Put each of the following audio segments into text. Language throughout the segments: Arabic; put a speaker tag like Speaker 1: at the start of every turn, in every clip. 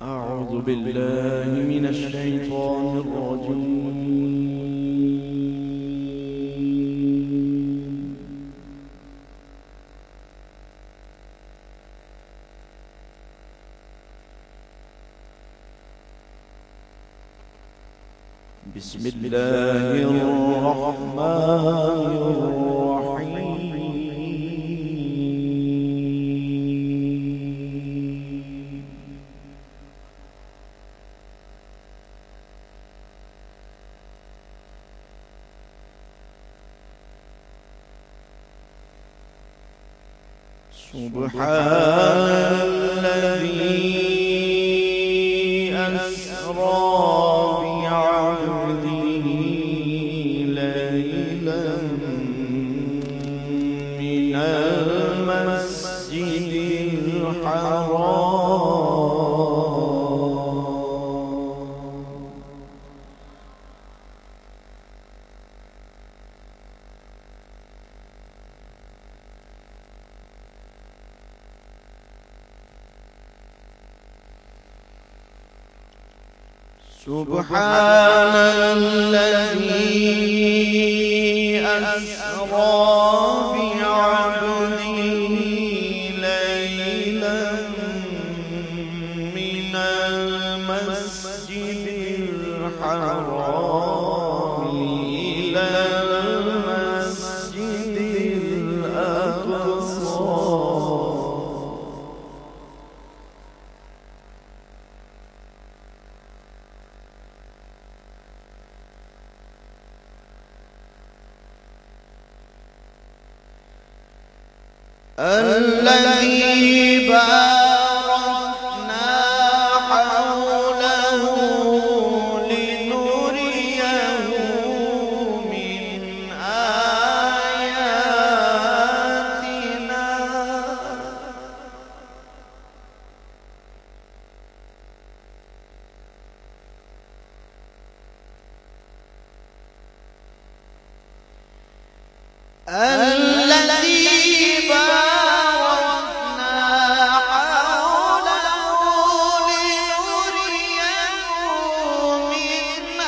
Speaker 1: أعوذ بالله من الشيطان الرجيم. بسم الله الرحمن الرحيم. سبحان الذي أسرى بعبده ليلا من المسجد الحرام سبحان الذي أسرى بعبده ليلا من المسجد الحرام إلى المسجد الأقصى الذي باركنا حوله لنريه من آياتنا الذي باركنا حوله لنريه من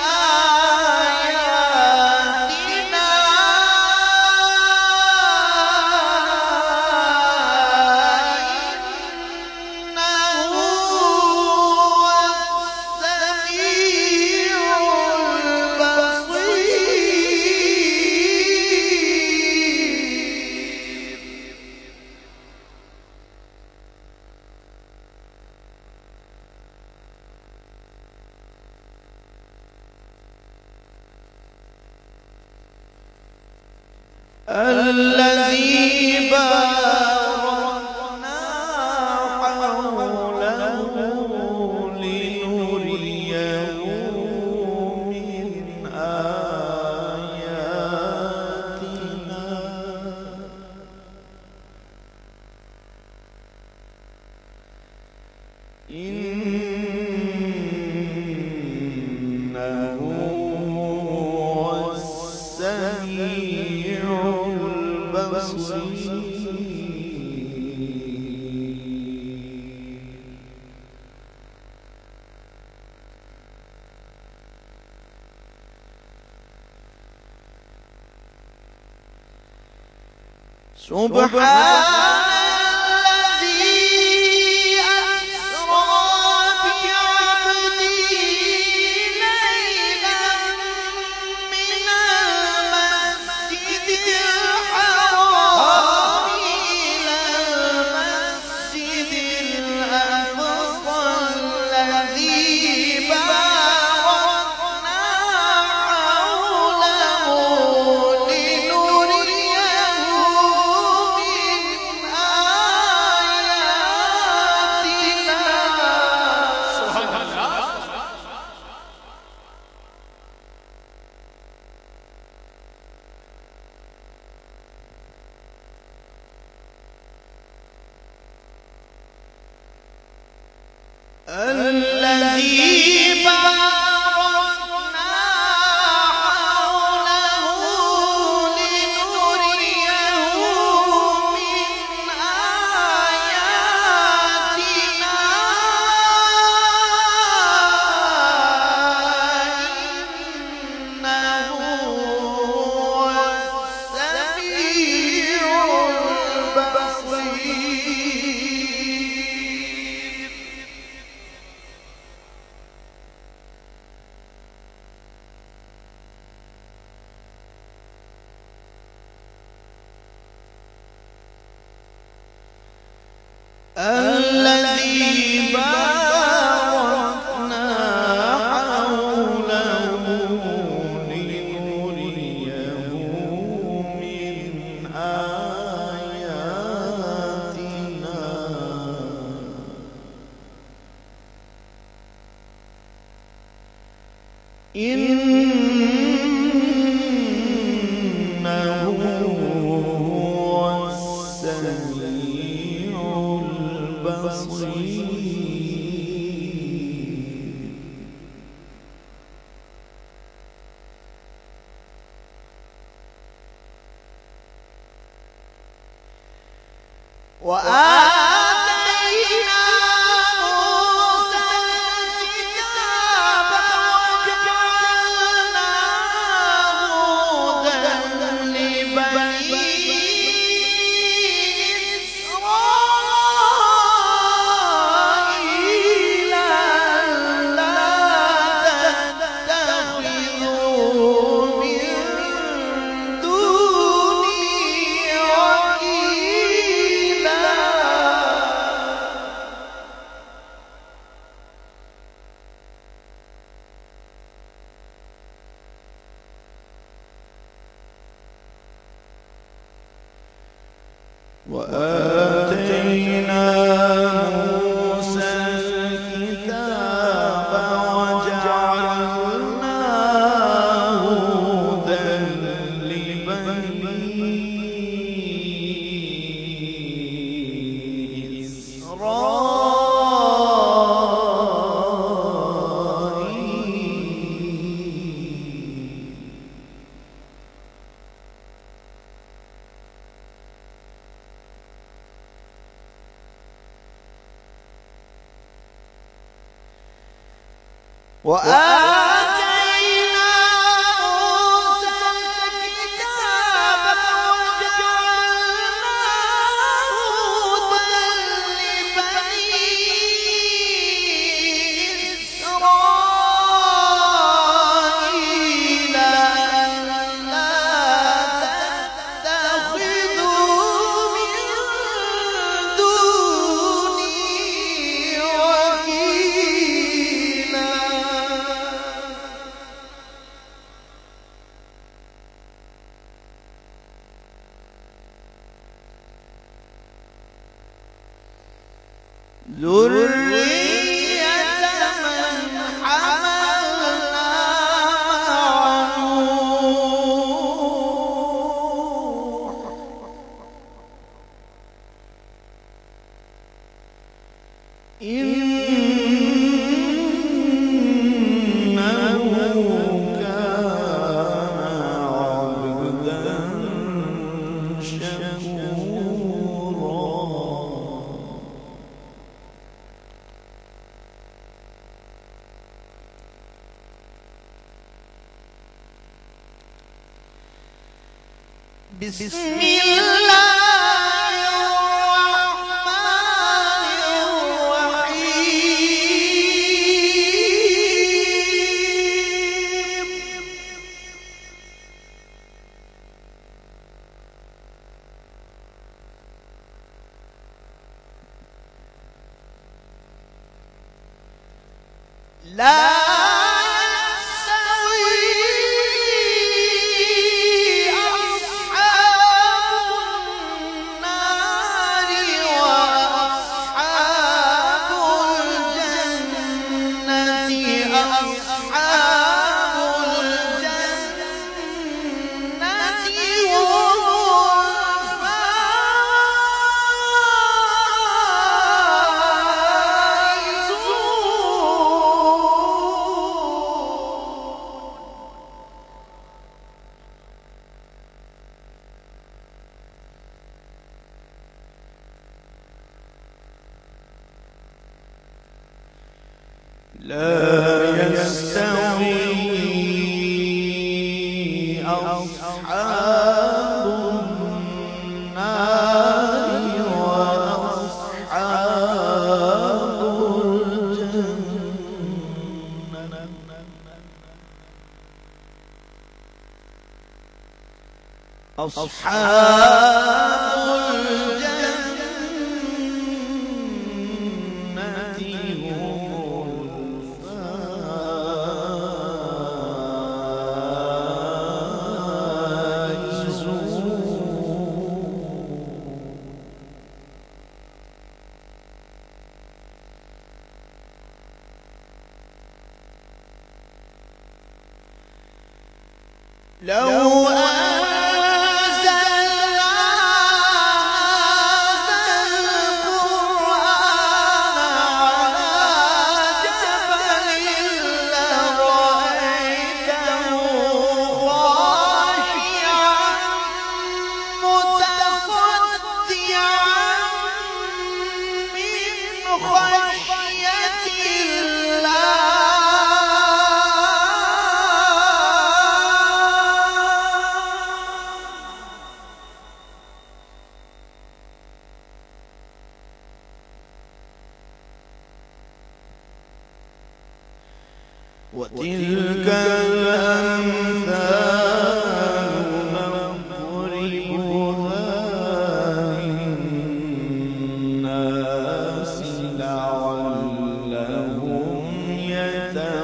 Speaker 1: آياتنا إنه هو السميع البصير. الذي باركنا حوله لنريه من آياتنا إنه هو السميع البصير. سبحان الذي أسرى بعبده ليلا من المسجد الحرام إلى المسجد الأقصى الذي باركنا حوله لنريه من آياتنا. سبحان الله. الذي باركنا حوله لنريه من آياتنا إنه هو السميع البصير. وآتينا موسى الكتاب وجعلناه هدى لبني إسرائيل ألا تتخذوا من دوني وكيلا. وآتينا موسى الكتاب وجعلناه هدى لبني إسرائيل. وآتينا موسى الكتاب وجعلناه هدى لبني إسرائيل ألا تتخذوا من دوني وكيلا. ذرية من حملنا مع نوح إنه كان عبدا شكورا. بسم الله الرحمن الرحيم. لا لا يستوي أصحاب النار وأصحاب الجنة. أصحاب الجنة لو أنزلنا هذا القرآن على جبل لرأيته خاشعا متصدعا من خشية الله. وتلك الأمثال نضربها للناس لعلهم يتفكرون.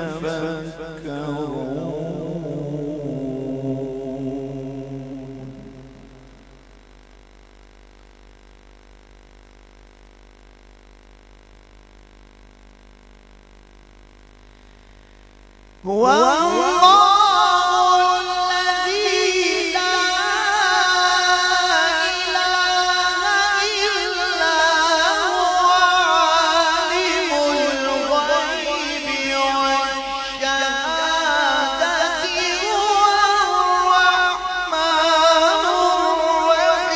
Speaker 1: هو الله الذي لا إله إلا هو عالم الغيب والشهادة هو الرحمن الرحيم.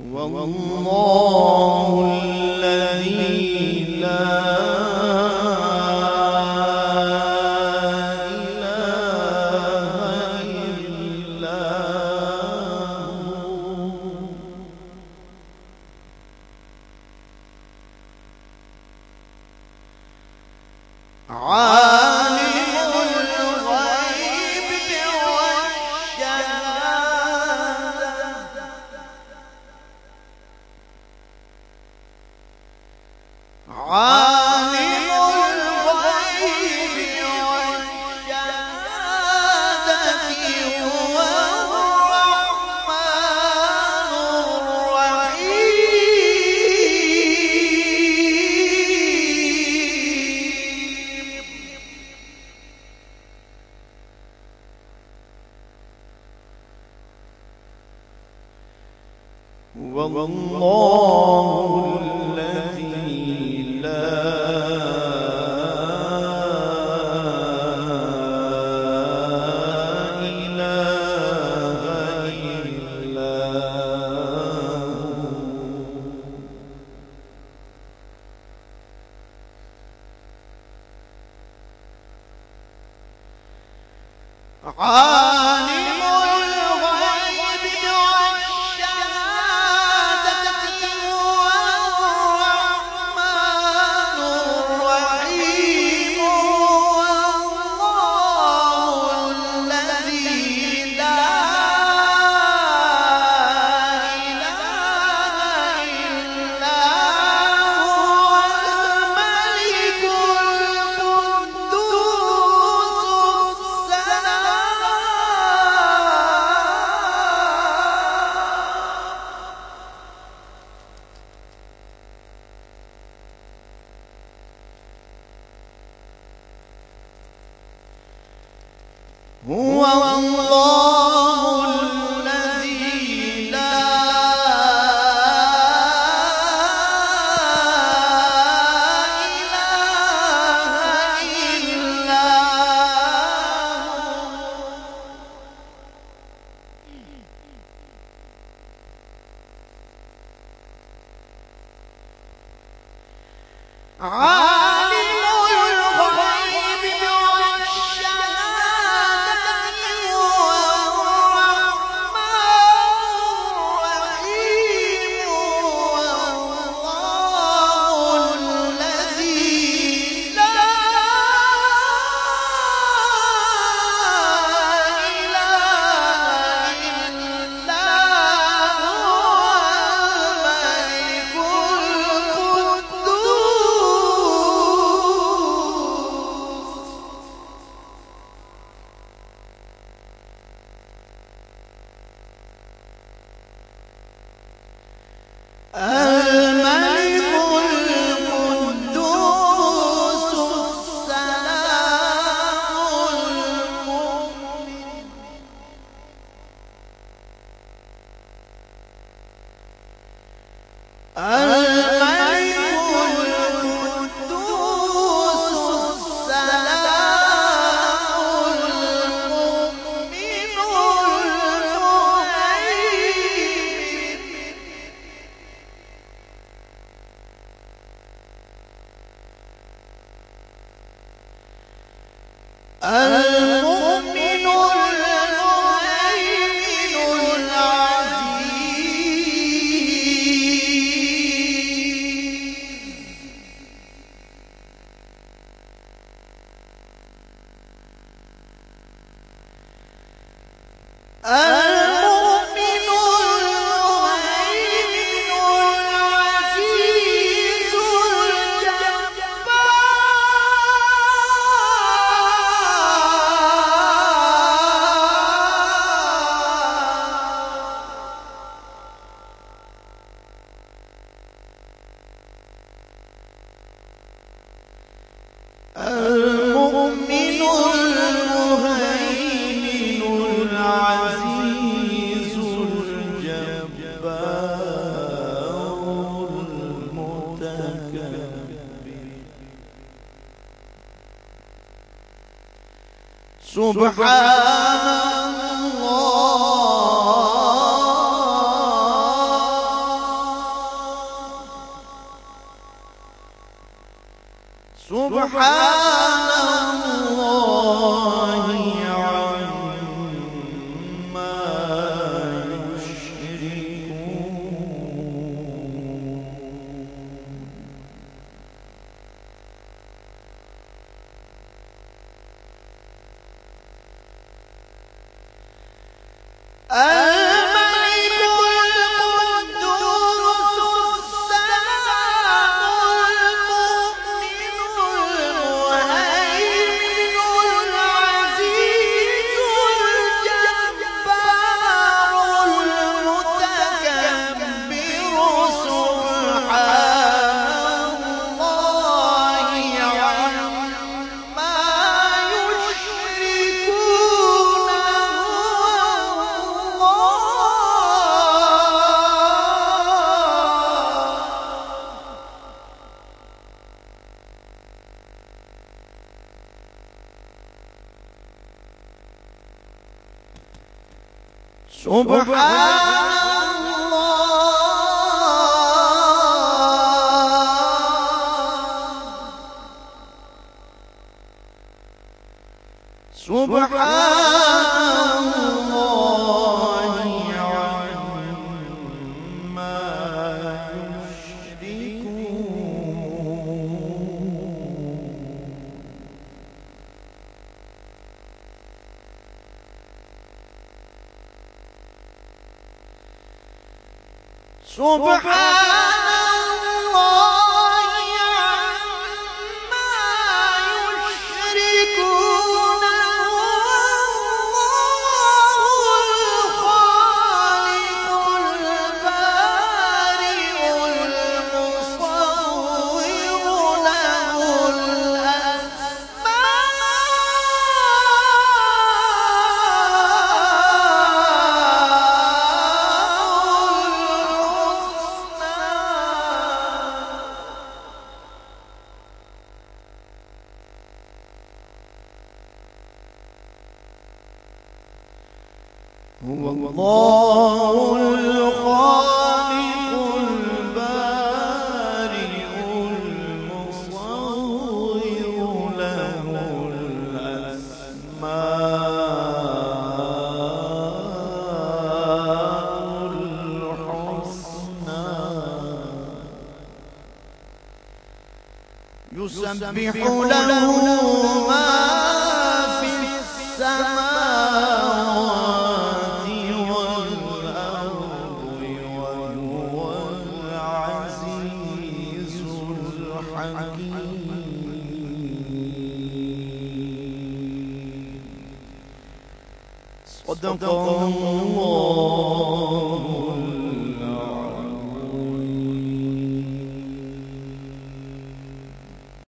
Speaker 1: هو الله الذي لا والله الذي لا إله إلا هو عالم الغيب والشهادة عالم الغيب والشهادة هو الرحمن الرحيم. والله الذي لا إله إلا هو عالم الغيب والشهادة هو الرحمن الرحيم. والله الذي لا إله إلا هو الملك القدوس السلام. هو الله الذي لا إله إلا هو عالم الغيب والشهادة هو الملك القدوس السلام المؤمن المؤمن المهيمن العزيز المؤمن المهيمن العزيز الجبار المتكبر سبحان سبحان الله عما يشركون الملك القدوس السلام المؤمن المهيمن العزيز الجبار المتكبر سبحان الله عما يشركون سبحان الله سبحان الله عما يشركون سبحان الله عما يشركون هو الله الخالق البارئ المصور له الأسماء الحسنى يسبح له ما في السماوات والأرض وهو العزيز الحكيم صدق الله